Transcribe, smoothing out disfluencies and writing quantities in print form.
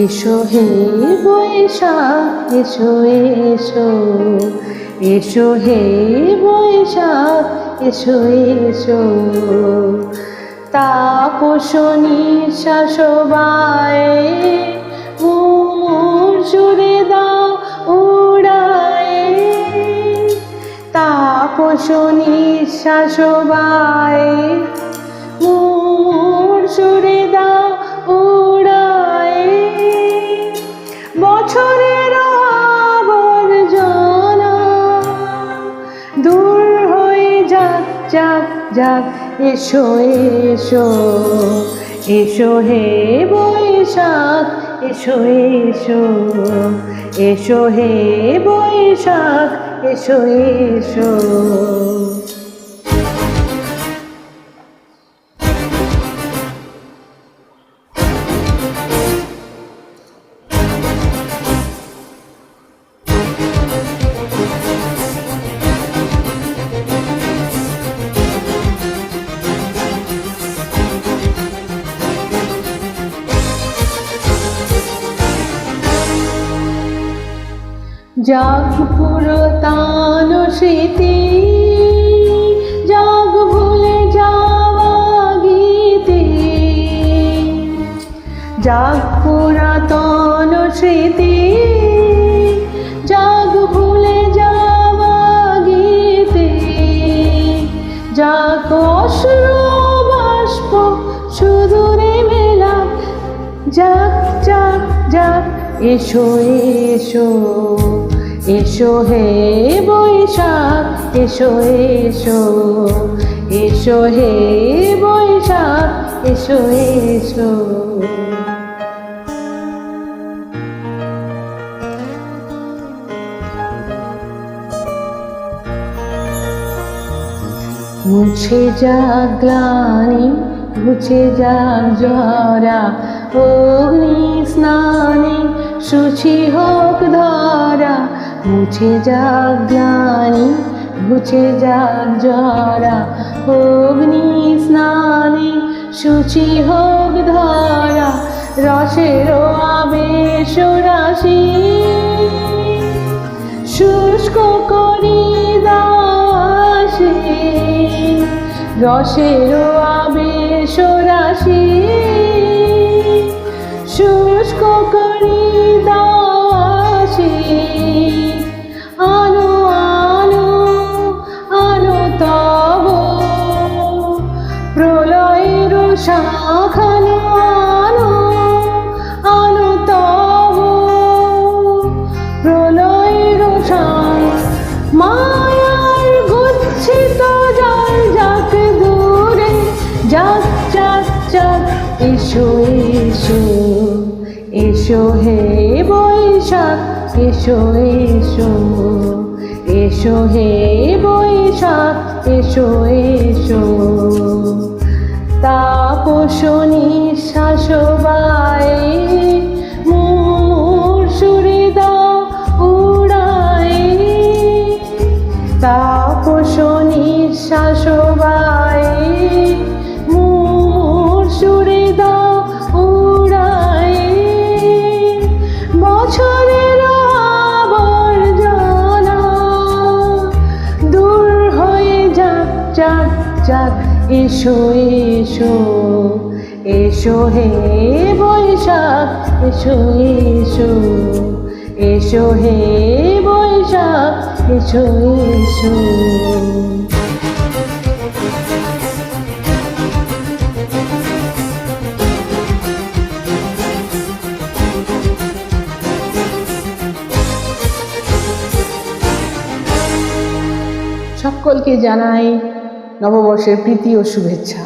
এসো হে বৈশাখ এসো এসো, এসো হে বৈশাখ এসো এসো। তাপস নিঃশ্বাস বায়ে ঘুমুর সুরে দাও উড়ায়ে। তাপস নিঃশ্বাস বায়ে ঘুমুর সুরে দাও উড়ায়ে। বছরের আবর্জনা দূর হয়ে যাক যাক যাক। এসো এসো, এসো হে বৈশাখ এসো এসো, এসো হে বৈশাখ এসো এসো। জাগ পুরাতন স্মৃতি, জাগ ভুলে যাওয়া গীতি। জাগ পুরাতন স্মৃতি, জাগ ভুলে যাওয়া গীতি। জাগ অশ্রু বাষ্প সুদূরে মেলা, জাগ জাগ জাগ। এসো এসো, এসো হে বৈশাখ এসো এসো, এসো হে বৈশাখ এসো এসো। মুছে যাক গ্লানি ঘুচে যাক জরা, অগ্নি স্নানে শুচি হোক ধরা। মুছে যাক গ্লানি ঘুচে যাক জরা, অগ্নি স্নানে শুচি হোক ধরা। রসের আবেশ রাশি শুষ্ক করি দাও আসি। রসের আবেশ রাশি শুষ্ক করি দাও আসি। আনো আনো আনো তব প্রলয়ের শাখানো। আনো আনো তব প্রলয়ের শাখ। মায়ার গচ্ছিত জল যাক দূরে, যাক যাক যাক। এসো এসো, এসো হে বৈশাখ এসো এসো, এসো হে বৈশাখ এসো এসো। তাপস নিঃশ্বাস বায়ে মুমুর সুরে দাও উড়ায়ে। তাপস নিঃশ্বাস বায়ে মুমুর সুরে দাও উড়ায়ে। বছরের আবর্জনা দূর হয়ে যাক যাক যাক। এসো এসো, এসো হে বৈশাখ এসো এসো, এসো হে বৈশাখ এসো এসো। সকলকে জানাই নববর্ষের প্রীতি ও শুভেচ্ছা।